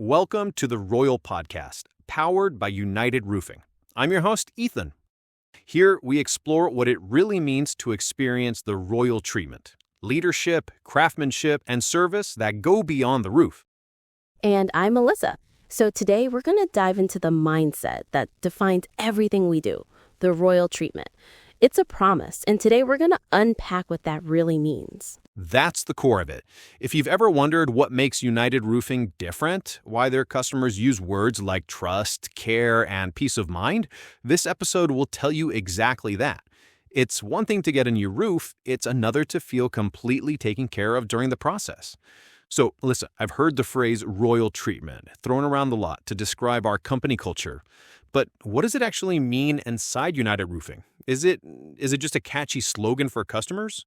Welcome to the Royal Podcast, powered by United Roofing. I'm your host, Ethan. Here, we explore what it really means to experience the royal treatment, leadership, craftsmanship, and service that go beyond the roof. And I'm Alyssa. So today, we're going to dive into the mindset that defines everything we do, the royal treatment. It's a promise, and today we're going to unpack what that really means. That's the core of it. If you've ever wondered what makes United Roofing different, why their customers use words like trust, care, and peace of mind, this episode will tell you exactly that. It's one thing to get a new roof, it's another to feel completely taken care of during the process. So, listen, I've heard the phrase royal treatment thrown around a lot to describe our company culture. But what does it actually mean inside United Roofing? Is it just a catchy slogan for customers?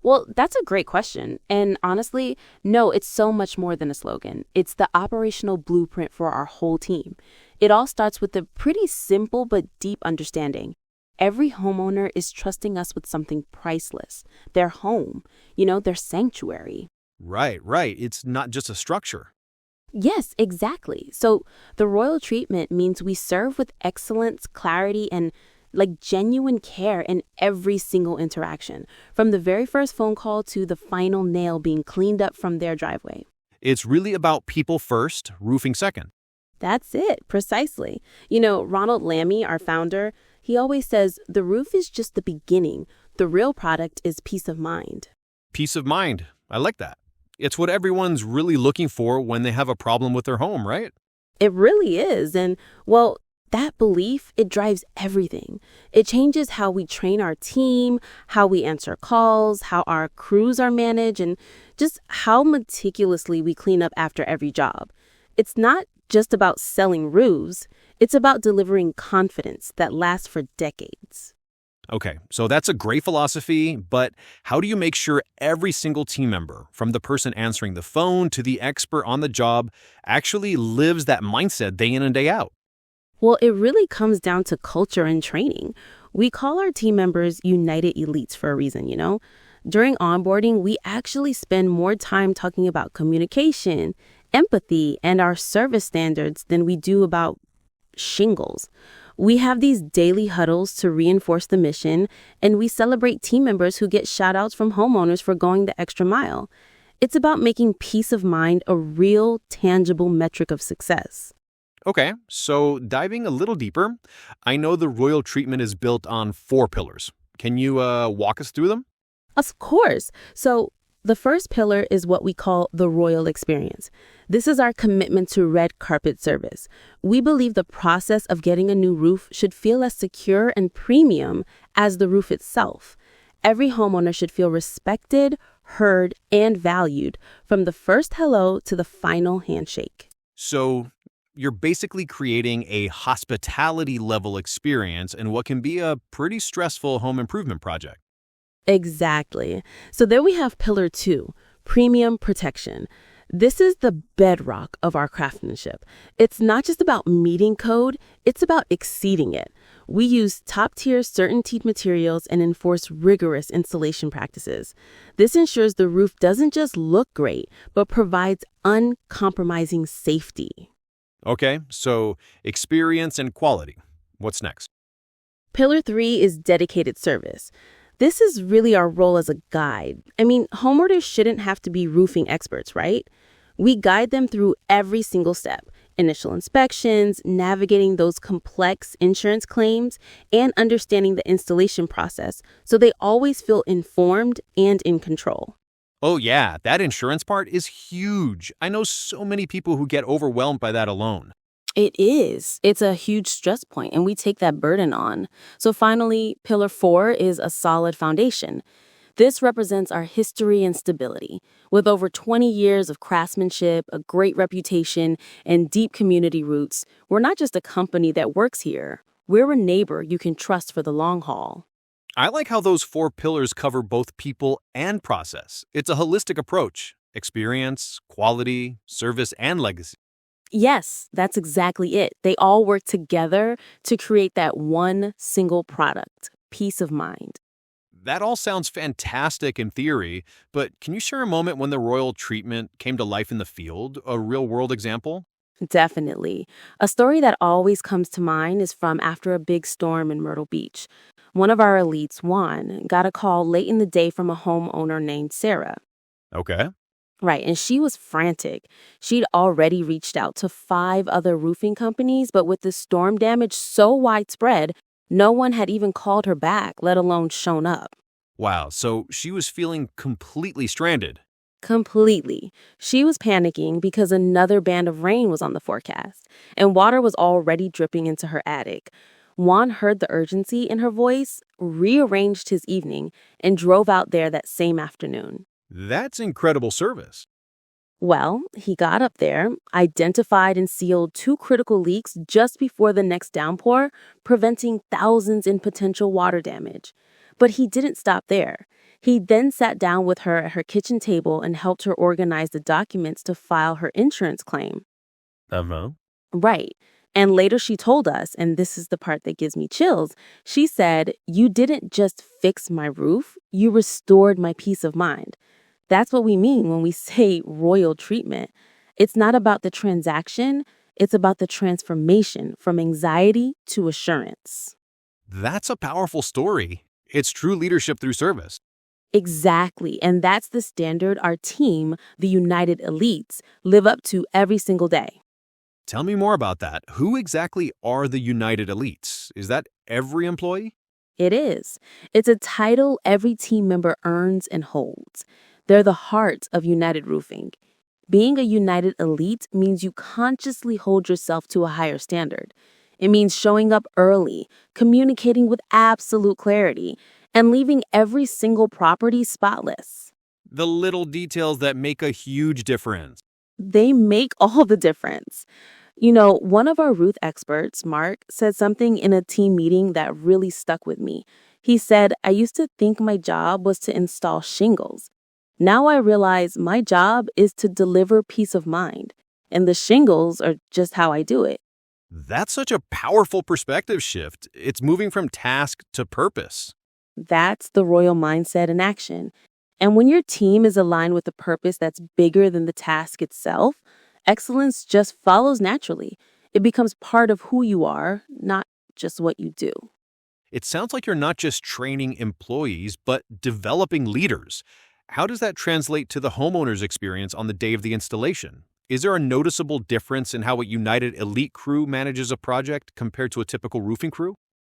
Well, that's a great question. And honestly, no, it's so much more than a slogan. It's the operational blueprint for our whole team. It all starts with a pretty simple but deep understanding. Every homeowner is trusting us with something priceless, their home, their sanctuary. Right. It's not just a structure. Yes, exactly. So the royal treatment means we serve with excellence, clarity, and genuine care in every single interaction, from the very first phone call to the final nail being cleaned up from their driveway. It's really about people first, roofing second. That's it, precisely. Ronald Lammy, our founder, he always says the roof is just the beginning. The real product is peace of mind. Peace of mind. I like that. It's what everyone's really looking for when they have a problem with their home, right? It really is. And, well, that belief, it drives everything. It changes how we train our team, how we answer calls, how our crews are managed, and just how meticulously we clean up after every job. It's not just about selling roofs. It's about delivering confidence that lasts for decades. Okay, so that's a great philosophy, but how do you make sure every single team member, from the person answering the phone to the expert on the job, actually lives that mindset day in and day out? Well, it really comes down to culture and training. We call our team members United Elites for a reason, During onboarding, we actually spend more time talking about communication, empathy, and our service standards than we do about shingles. We have these daily huddles to reinforce the mission, and we celebrate team members who get shout-outs from homeowners for going the extra mile. It's about making peace of mind a real, tangible metric of success. Okay, so diving a little deeper, I know the royal treatment is built on 4 pillars. Can you walk us through them? Of course. So the first pillar is what we call the royal experience. This is our commitment to red carpet service. We believe the process of getting a new roof should feel as secure and premium as the roof itself. Every homeowner should feel respected, heard, and valued from the first hello to the final handshake. So you're basically creating a hospitality level experience in what can be a pretty stressful home improvement project. Exactly. So then we have pillar 2, premium protection. This is the bedrock of our craftsmanship. It's not just about meeting code, it's about exceeding it. We use top-tier CertainTeed materials and enforce rigorous installation practices. This ensures the roof doesn't just look great, but provides uncompromising safety. Okay, so experience and quality. What's next? Pillar 3 is dedicated service. This is really our role as a guide. Homeowners shouldn't have to be roofing experts, right? We guide them through every single step: initial inspections, navigating those complex insurance claims, and understanding the installation process so they always feel informed and in control. Oh yeah, that insurance part is huge. I know so many people who get overwhelmed by that alone. It is. It's a huge stress point, and we take that burden on. So finally, pillar 4 is a solid foundation. This represents our history and stability. With over 20 years of craftsmanship, a great reputation, and deep community roots, we're not just a company that works here. We're a neighbor you can trust for the long haul. I like how those 4 pillars cover both people and process. It's a holistic approach: experience, quality, service, and legacy. Yes, that's exactly it. They all work together to create that one single product, peace of mind. That all sounds fantastic in theory, but can you share a moment when the royal treatment came to life in the field, a real-world example? Definitely. A story that always comes to mind is from after a big storm in Myrtle Beach. One of our elites, Juan, got a call late in the day from a homeowner named Sarah. Okay. Right, and she was frantic. She'd already reached out to 5 other roofing companies, but with the storm damage so widespread, no one had even called her back, let alone shown up. Wow, so she was feeling completely stranded. Completely. She was panicking because another band of rain was on the forecast, and water was already dripping into her attic. Juan heard the urgency in her voice, rearranged his evening, and drove out there that same afternoon. That's incredible service. Well, he got up there, identified and sealed 2 critical leaks just before the next downpour, preventing thousands in potential water damage. But he didn't stop there. He then sat down with her at her kitchen table and helped her organize the documents to file her insurance claim. Uh-huh. Right. And later she told us, and this is the part that gives me chills, she said, "You didn't just fix my roof, you restored my peace of mind." That's what we mean when we say royal treatment. It's not about the transaction, it's about the transformation from anxiety to assurance. That's a powerful story. It's true leadership through service. Exactly. And that's the standard our team, the United Elites, live up to every single day. Tell me more about that. Who exactly are the United Elites? Is that every employee? It is. It's a title every team member earns and holds. They're the heart of United Roofing. Being a United Elite means you consciously hold yourself to a higher standard. It means showing up early, communicating with absolute clarity, and leaving every single property spotless. The little details that make a huge difference. They make all the difference. You know, one of our roof experts, Mark, said something in a team meeting that really stuck with me. He said, "I used to think my job was to install shingles. Now I realize my job is to deliver peace of mind, and the shingles are just how I do it." That's such a powerful perspective shift. It's moving from task to purpose. That's the royal mindset in action. And when your team is aligned with a purpose that's bigger than the task itself, excellence just follows naturally. It becomes part of who you are, not just what you do. It sounds like you're not just training employees, but developing leaders. How does that translate to the homeowner's experience on the day of the installation? Is there a noticeable difference in how a United Elite crew manages a project compared to a typical roofing crew?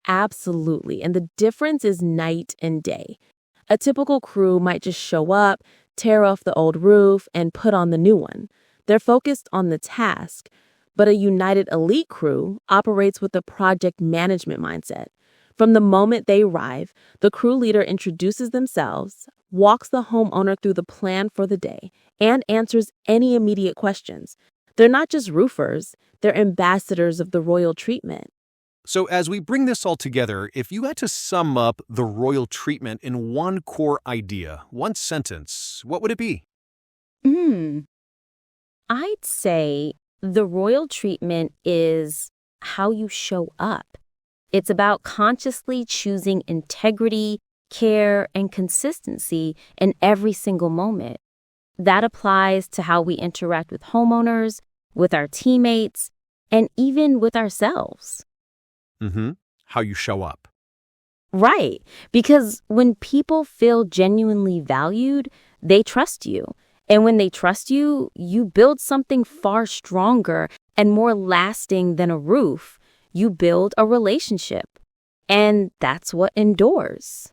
Absolutely. And the difference is night and day. A typical crew might just show up, tear off the old roof, and put on the new one. They're focused on the task. But a United Elite crew operates with a project management mindset. From the moment they arrive, the crew leader introduces themselves, walks the homeowner through the plan for the day, and answers any immediate questions. They're not just roofers, they're ambassadors of the royal treatment. So as we bring this all together, if you had to sum up the royal treatment in one core idea, one sentence, what would it be? I'd say the royal treatment is how you show up. It's about consciously choosing integrity, care, and consistency in every single moment. That applies to how we interact with homeowners, with our teammates, and even with ourselves. How you show up. Right, because when people feel genuinely valued, they trust you. And when they trust you, you build something far stronger and more lasting than a roof. You build a relationship. And that's what endures.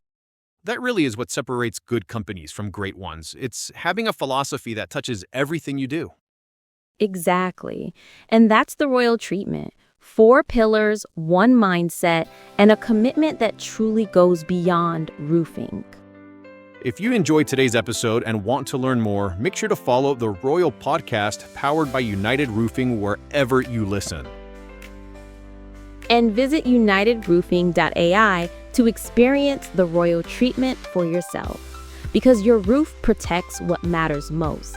That really is what separates good companies from great ones. It's having a philosophy that touches everything you do. Exactly. And that's the royal treatment. 4 pillars, 1 mindset, and a commitment that truly goes beyond roofing. If you enjoyed today's episode and want to learn more, make sure to follow the Royal Podcast powered by United Roofing wherever you listen. And visit unitedroofing.ai to experience the royal treatment for yourself. Because your roof protects what matters most.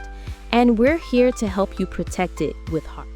And we're here to help you protect it with heart.